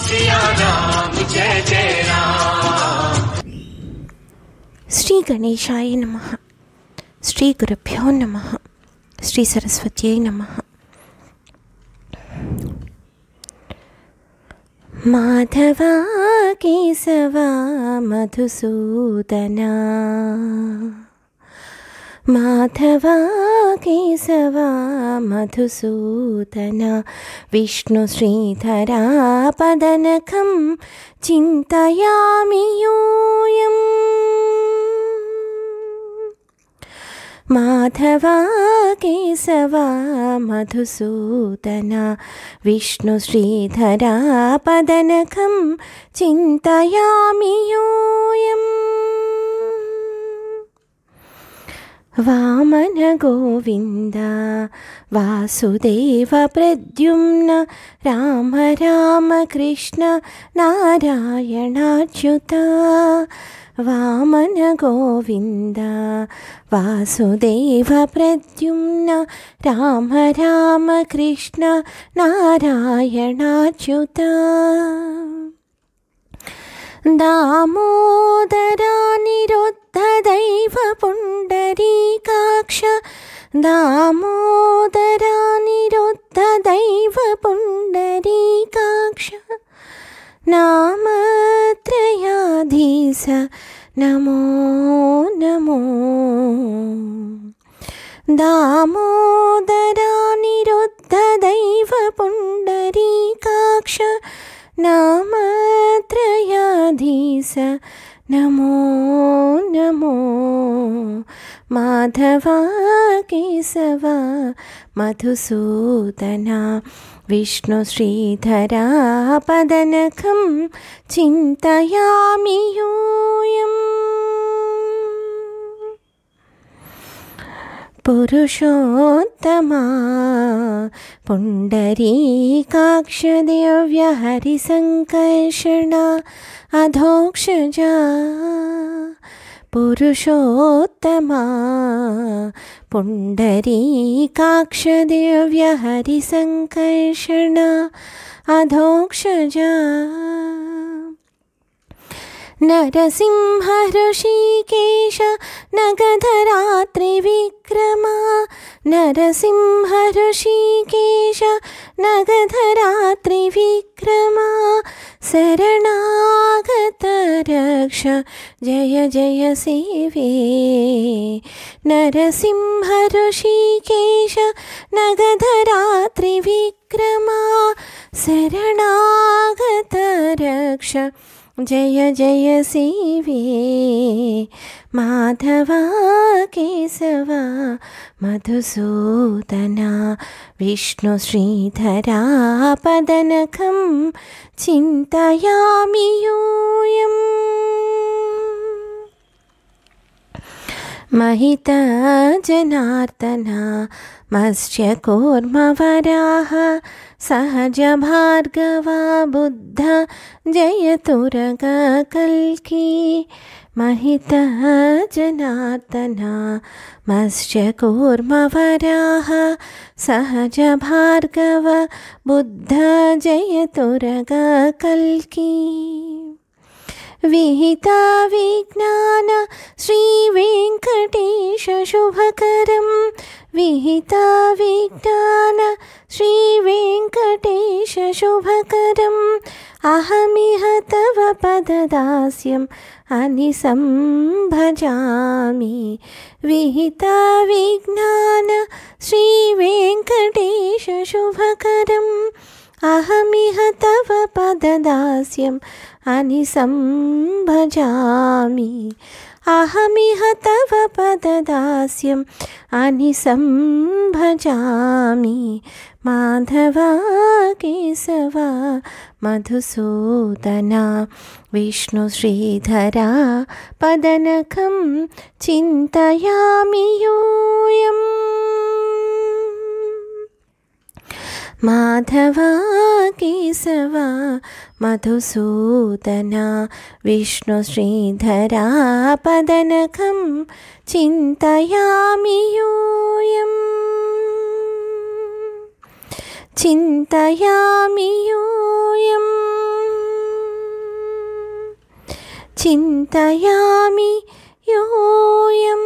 सिया राम जय जय राम। శ్రీ గణేశాయ నమః. శ్రీ గురుభ్యో నమః. శ్రీ సరస్వత్యై నమః. మాధవా కేశవా మధుసూదనా, మాధవా కేశవా మధుసూదనా, విష్ణు శ్రీధరా పదనఖం చింతయామి యూయం. మాధవా కేశవా మధుసూదనా, విష్ణు శ్రీధరా పదనఖం చింతయామి యూయం. వామన గోవింద వాసుదేవ ప్రద్యుమ్న, రామ రామ కృష్ణ నారాయణాచ్యుత. వామన గోవింద వాసుదేవ ప్రద్యుమ్న, రామ రామ కృష్ణ నారాయణాచ్యుత. దామోదరా నిరుద్ధ దైవ పుండరీకాక్ష, దామోదరా నిరుద్ధ దైవ పుండరీకాక్ష. నామత్రయాధీశ నమో నమో. దామోదరా నిరుద్ధ దైవ పుండరీకాక్ష, నామత్రయాధీశ నమో నమో. మాధవా కేశవా మధుసూదనా, విష్ణు శ్రీధరా పదనఖం చింతయామి యూయం. పురుషోత్తమా పుండరీకాక్ష దివ్య హరిసంకర్షణ అధోక్షజా. పురుషోత్తమా పుండరీకాక్ష దివ్య హరిసంకర్షణ అధోక్షజా. నరసింహ హృషీకేశ నగధరా త్రివిక్రమా, నరసింహ హృషీకేశ నగధరా త్రివిక్రమా. శరణాగత రక్ష జయ జయ సేవే. నరసింహ హృషీకేశ నగధరా త్రివిక్రమా, శరణాగత రక్ష జయ జయ సేవే. మాధవా కేశవా మధుసూదనా, విష్ణు శ్రీధరా పదనఖం చింతయామి యూయం. మహిత జనార్దనా మత్స్యకూర్మవరాహ, సహజ భార్గవా బుద్ధ జయతురగ కల్కి. మహిత జనార్దనా మత్స్యకూర్మవరాహ, సహజ భార్గవ బుద్ధ జయతురగ కల్కి. విహిత విజ్ఞాన శ్రీ వెంకటేశ శుభకరం, విహిత విజ్ఞాన శ్రీ వెంకటేశ శుభకరం. అహమిహ తవ పదదాస్యం అనిసం భజామి. విహిత విజ్ఞాన శ్రీ వెంకటేశ శుభకరం. అహమిహ తవ పదదాస్యం అనిసం భజామి. అహమిహ తవ పదదాస్యం అనిసం భజామి. మాధవా కేశవా మధుసూదనా, విష్ణు శ్రీధరా పదనఖం చింతయామి యూయం. మాధవా కేశవా మధుసూదనా, విష్ణు శ్రీధరా పదనఖం చింతయామి యూయం. చింతయామి యూయం. చింతయామి యోయం